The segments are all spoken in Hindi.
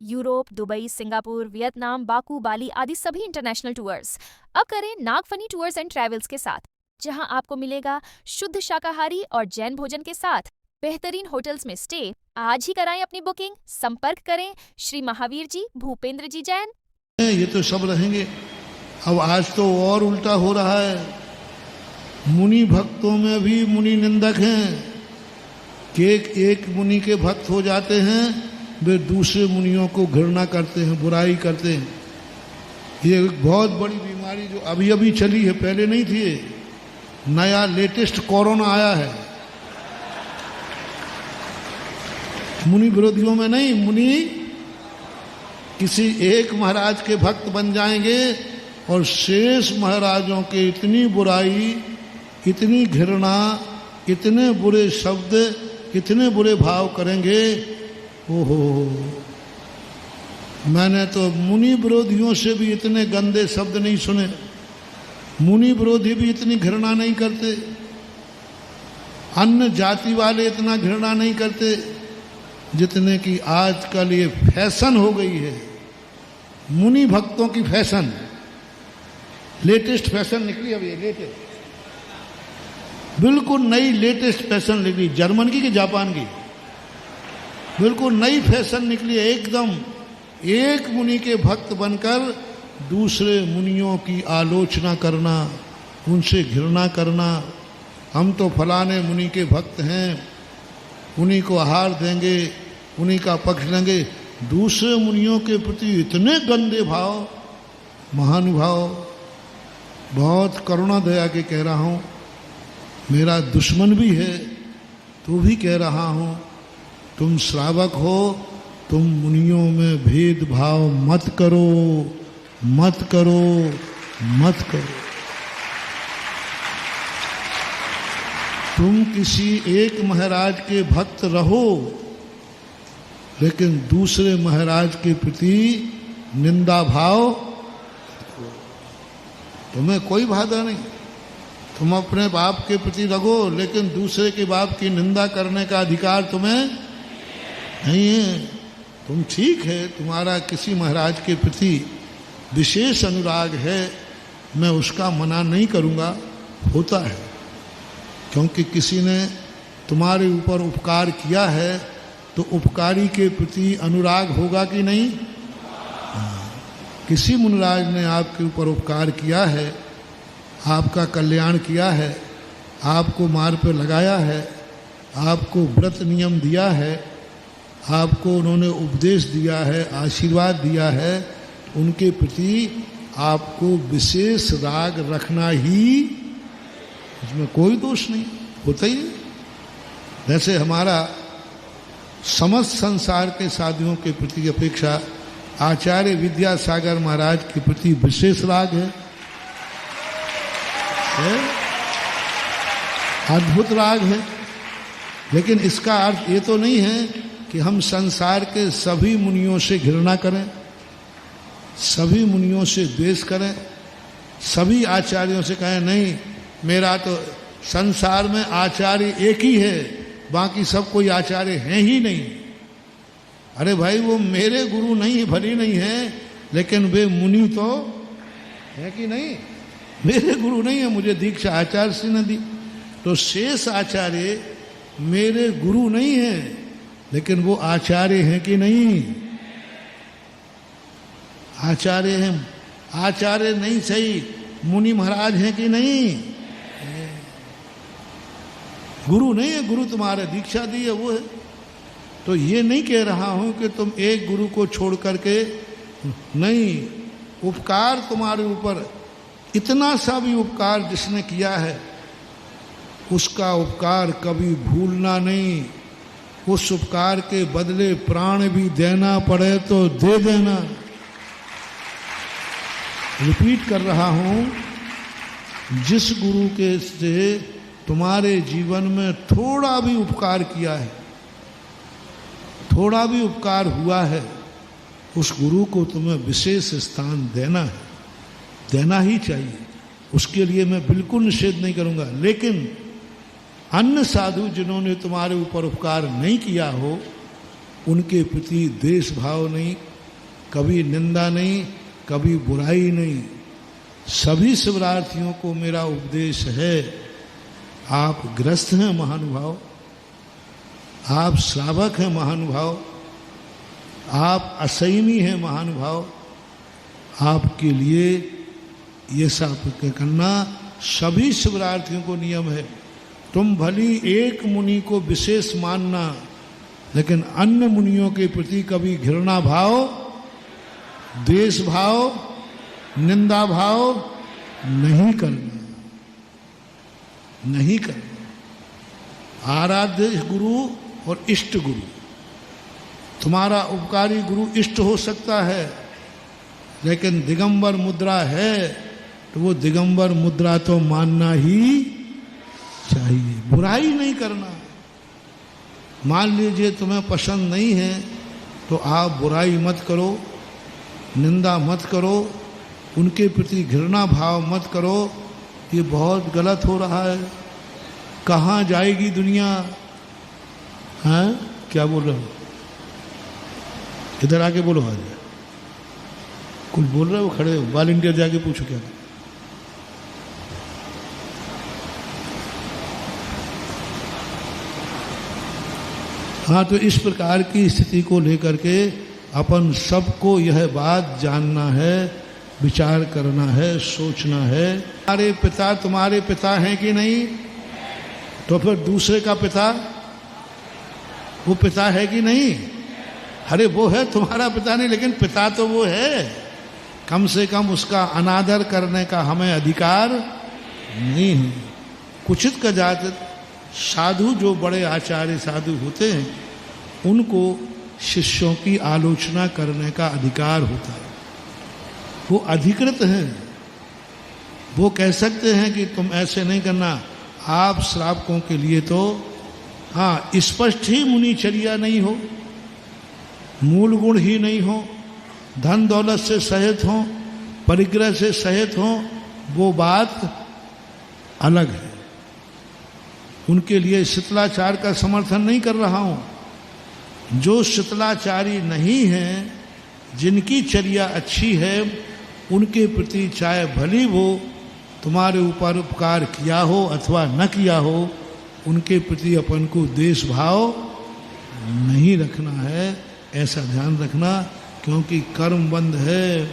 Europe, Dubai, Singapore, Vietnam, Baku, Bali आदि सभी इंटरनेशनल टूर्स अब करें नागफनी टूर्स एंड ट्रैवल्स के साथ, जहां आपको मिलेगा शुद्ध शाकाहारी और जैन भोजन के साथ बेहतरीन होटल्स में स्टे। आज ही कराएं अपनी बुकिंग। संपर्क करें श्री महावीर जी, भूपेंद्र जी जैन। ये तो सब रहेंगे। अब आज तो और उल्टा हो रहा है, मुनि भक्तों में भी मुनि निंदक हैं कि एक मुनि के भक्त हो जाते हैं, वे दूसरे मुनियों को घृणा करते हैं, बुराई करते हैं। ये एक बहुत बड़ी बीमारी जो अभी अभी चली है, पहले नहीं थी। नया लेटेस्ट कोरोना आया है। मुनि विरोधियों में नहीं, मुनि किसी एक महाराज के भक्त बन जाएंगे और शेष महाराजों के इतनी बुराई, इतनी घृणा, इतने बुरे शब्द, इतने बुरे भाव करेंगे। ओहो, मैंने तो मुनि विरोधियों से भी इतने गंदे शब्द नहीं सुने। मुनि विरोधी भी इतनी घृणा नहीं करते, अन्य जाति वाले इतना घृणा नहीं करते जितने कि आजकल ये फैशन हो गई है, मुनि भक्तों की फैशन। लेटेस्ट फैशन निकली अब, ये लेटेस्ट बिल्कुल नई लेटेस्ट फैशन निकली, जर्मन की कि जापान की, बिल्कुल नई फैशन निकली है एकदम। एक मुनि के भक्त बनकर दूसरे मुनियों की आलोचना करना, उनसे घृणा करना। हम तो फलाने मुनि के भक्त हैं, उन्हीं को आहार देंगे, उन्हीं का पक्ष लेंगे। दूसरे मुनियों के प्रति इतने गंदे भाव। महानुभाव, बहुत करुणा दया के कह रहा हूँ, मेरा दुश्मन भी है तो भी कह रहा हूँ, तुम श्रावक हो, तुम मुनियों में भेदभाव मत करो, मत करो, मत करो। तुम किसी एक महाराज के भक्त रहो, लेकिन दूसरे महाराज के प्रति निंदा भाव, तुम्हें कोई बाधा नहीं। तुम अपने बाप के प्रति रखो, लेकिन दूसरे के बाप की निंदा करने का अधिकार तुम्हें नहीं है। तुम ठीक है, तुम्हारा किसी महाराज के प्रति विशेष अनुराग है, मैं उसका मना नहीं करूँगा, होता है, क्योंकि किसी ने तुम्हारे ऊपर उपकार किया है तो उपकारी के प्रति अनुराग होगा कि नहीं। किसी मुनिराज ने आपके ऊपर उपकार किया है, आपका कल्याण किया है, आपको मार्ग पर लगाया है, आपको व्रत नियम दिया है, आपको उन्होंने उपदेश दिया है, आशीर्वाद दिया है, उनके प्रति आपको विशेष राग रखना ही, इसमें कोई दोष नहीं, होता ही नहीं। जैसे हमारा समस्त संसार के साधुओं के प्रति अपेक्षा आचार्य विद्यासागर महाराज के प्रति विशेष राग है, अद्भुत राग है। लेकिन इसका अर्थ ये तो नहीं है कि हम संसार के सभी मुनियों से घृणा करें, सभी मुनियों से द्वेष करें, सभी आचार्यों से कहें नहीं मेरा तो संसार में आचार्य एक ही है, बाकी सब कोई आचार्य हैं ही नहीं। अरे भाई, वो मेरे गुरु नहीं, भली नहीं है, लेकिन वे मुनि तो है कि नहीं। मेरे गुरु नहीं है, मुझे दीक्षा आचार्य से न दी, तो शेष आचार्य मेरे गुरु नहीं है, लेकिन वो आचार्य हैं कि नहीं। आचार्य हैं, आचार्य नहीं सही, मुनि महाराज हैं कि नहीं। गुरु नहीं है, गुरु तुम्हारे दीक्षा दी है वो है। तो ये नहीं कह रहा हूं कि तुम एक गुरु को छोड़ करके नहीं, उपकार तुम्हारे ऊपर, इतना सा भी उपकार जिसने किया है उसका उपकार कभी भूलना नहीं। उस उपकार के बदले प्राण भी देना पड़े तो दे देना। रिपीट कर रहा हूं, जिस गुरु के से तुम्हारे जीवन में थोड़ा भी उपकार किया है, थोड़ा भी उपकार हुआ है, उस गुरु को तुम्हें विशेष स्थान देना है, देना ही चाहिए। उसके लिए मैं बिल्कुल निषेध नहीं करूंगा। लेकिन अन्य साधु जिन्होंने तुम्हारे ऊपर उपकार नहीं किया हो, उनके प्रति द्वेष भाव नहीं, कभी निंदा नहीं, कभी बुराई नहीं। सभी शिवरार्थियों को मेरा उपदेश है, आप ग्रस्त हैं महानुभाव, आप श्रावक हैं महानुभाव, आप असैनी हैं महानुभाव, आपके लिए ये सब करना सभी शिवरार्थियों को नियम है। तुम भली एक मुनि को विशेष मानना, लेकिन अन्य मुनियों के प्रति कभी घृणा भाव, द्वेष भाव, निंदा भाव नहीं करना, नहीं करना। आराध्य गुरु और इष्ट गुरु, तुम्हारा उपकारी गुरु इष्ट हो सकता है, लेकिन दिगंबर मुद्रा है तो वो दिगंबर मुद्रा तो मानना ही चाहिए, बुराई नहीं करना। मान लीजिए तुम्हें पसंद नहीं है तो आप बुराई मत करो, निंदा मत करो, उनके प्रति घृणा भाव मत करो, ये बहुत गलत हो रहा है। कहाँ जाएगी दुनिया? हैं, क्या बोल रहे हो? इधर आके बोलो, आज कुछ बोल रहे हो, खड़े हो, वॉलंटियर जाके पूछो क्या। हाँ, तो इस प्रकार की स्थिति को लेकर के अपन सबको यह बात जानना है, विचार करना है, सोचना है। तुम्हारे पिता तुम्हारे पिता हैं कि नहीं? तो फिर दूसरे का पिता वो पिता है कि नहीं? अरे वो है तुम्हारा पिता नहीं, लेकिन पिता तो वो है। कम से कम उसका अनादर करने का हमें अधिकार नहीं है। कुचित का जात साधु, जो बड़े आचार्य साधु होते हैं, उनको शिष्यों की आलोचना करने का अधिकार होता है। वो अधिकृत हैं, वो कह सकते हैं कि तुम ऐसे नहीं करना। आप श्रावकों के लिए तो हाँ, स्पष्ट ही मुनिचर्या नहीं हो, मूल गुण ही नहीं हो, धन दौलत से सहित हो, परिग्रह से सहित हो, वो बात अलग है। उनके लिए शीतलाचार का समर्थन नहीं कर रहा हूं। जो शीतलाचारी नहीं हैं, जिनकी चर्या अच्छी है, उनके प्रति चाहे भली वो तुम्हारे ऊपर उपकार किया हो अथवा न किया हो, उनके प्रति अपन को द्वेष भाव नहीं रखना है, ऐसा ध्यान रखना। क्योंकि कर्म बंध है।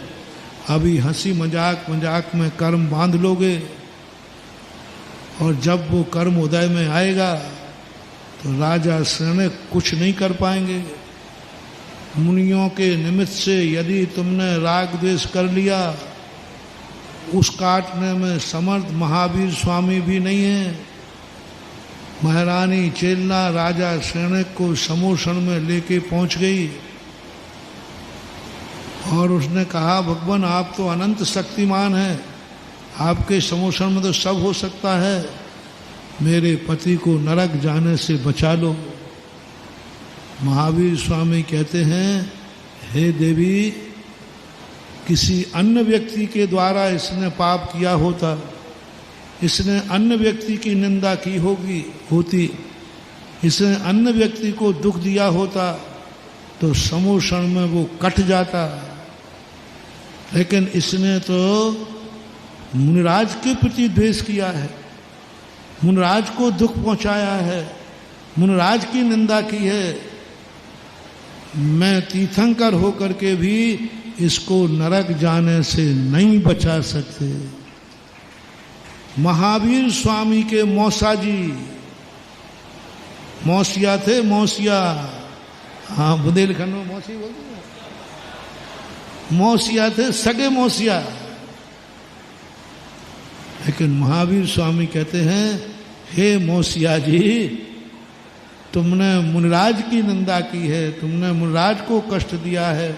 अभी हंसी मजाक मजाक में कर्म बांध लोगे, और जब वो कर्म उदय में आएगा तो राजा श्रेष्ठ कुछ नहीं कर पाएंगे। मुनियों के निमित्त से यदि तुमने राग द्वेष कर लिया, उस काटने में समर्थ महावीर स्वामी भी नहीं है। महारानी चेलना राजा श्रेष्ठ को समोषण में लेके पहुंच गई और उसने कहा, भगवान आप तो अनंत शक्तिमान हैं, आपके समोषण में तो सब हो सकता है, मेरे पति को नरक जाने से बचा लो। महावीर स्वामी कहते हैं, हे देवी, किसी अन्य व्यक्ति के द्वारा इसने पाप किया होता, इसने अन्य व्यक्ति की निंदा की होती, इसने अन्य व्यक्ति को दुख दिया होता तो समोषण में वो कट जाता। लेकिन इसने तो मुनिराज के प्रति द्वेष किया है, मुनिराज को दुख पहुंचाया है, मुनिराज की निंदा की है। मैं तीर्थंकर होकर के भी इसको नरक जाने से नहीं बचा सकते। महावीर स्वामी के मौसा जी, मौसिया थे, मौसिया, हाँ बुंदेलखंड में मौसी बोलते हैं, मौसिया थे, सगे मौसिया। लेकिन महावीर स्वामी कहते हैं, हे मौसिया जी, तुमने मुनिराज की निंदा की है, तुमने मुनिराज को कष्ट दिया है,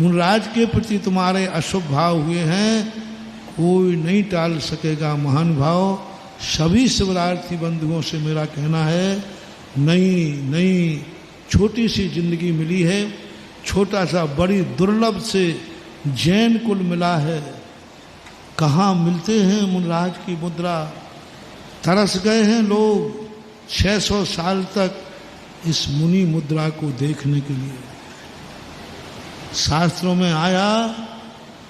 मुनिराज के प्रति तुम्हारे अशुभ भाव हुए हैं, कोई नहीं टाल सकेगा। महान भाव सभी शिवरार्थी बंधुओं से मेरा कहना है, नई छोटी सी जिंदगी मिली है, छोटा सा बड़ी दुर्लभ से जैन कुल मिला है। कहाँ मिलते हैं मुनिराज की मुद्रा? तरस गए हैं लोग 600 साल तक इस मुनि मुद्रा को देखने के लिए। शास्त्रों में आया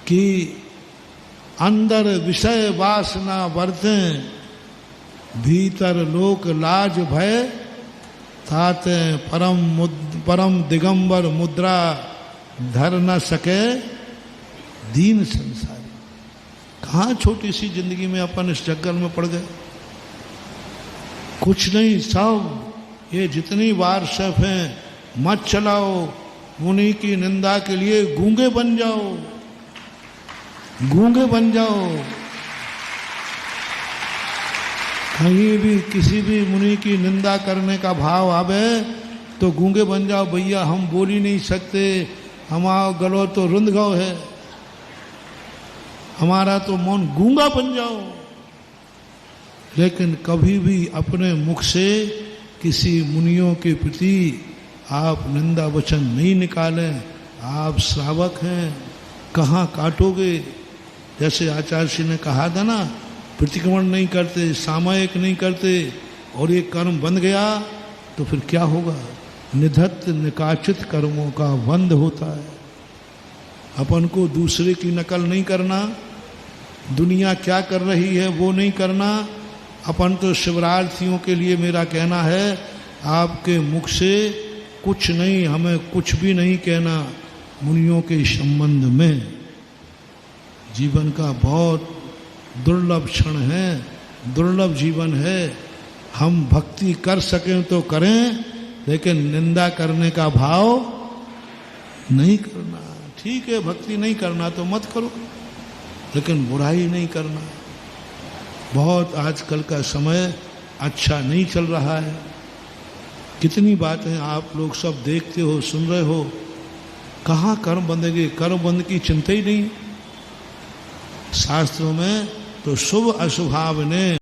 कि अंदर विषय वासना वर्ते, भीतर लोक लाज भय, ताते परम दिगंबर मुद्रा, धर न सके दीन संसारी। कहाँ छोटी सी जिंदगी में अपन इस जंगल में पड़ गए। कुछ नहीं, सब ये जितनी बार शफ हैं मत चलाओ, मुनि की निंदा के लिए गूंगे बन जाओ, गूंगे बन जाओ। कहीं भी किसी भी मुनि की निंदा करने का भाव आवे तो गूंगे बन जाओ। भैया हम बोल ही नहीं सकते, हमारा गलो तो रुंध गौ है, हमारा तो मौन, गूंगा बन जाओ। लेकिन कभी भी अपने मुख से किसी मुनियों के प्रति आप निंदा वचन नहीं निकालें। आप श्रावक हैं, कहाँ काटोगे। जैसे आचार्य श्री ने कहा था ना, प्रतिक्रमण नहीं करते, सामयिक नहीं करते, और ये कर्म बंध गया तो फिर क्या होगा। निधत्त निकाचित कर्मों का बंध होता है। अपन को दूसरे की नकल नहीं करना, दुनिया क्या कर रही है वो नहीं करना। अपन तो शिवरार्थियों के लिए मेरा कहना है, आपके मुख से कुछ नहीं, हमें कुछ भी नहीं कहना मुनियों के संबंध में। जीवन का बहुत दुर्लभ क्षण है, दुर्लभ जीवन है। हम भक्ति कर सकें तो करें, लेकिन निंदा करने का भाव नहीं करना। ठीक है, भक्ति नहीं करना तो मत करो, लेकिन बुराई नहीं करना। बहुत आजकल का समय अच्छा नहीं चल रहा है। कितनी बातें आप लोग सब देखते हो, सुन रहे हो। कहाँ कर्म बंधेंगे, कर्म बंध की चिंता ही नहीं। शास्त्रों में तो शुभ अशुभाव ने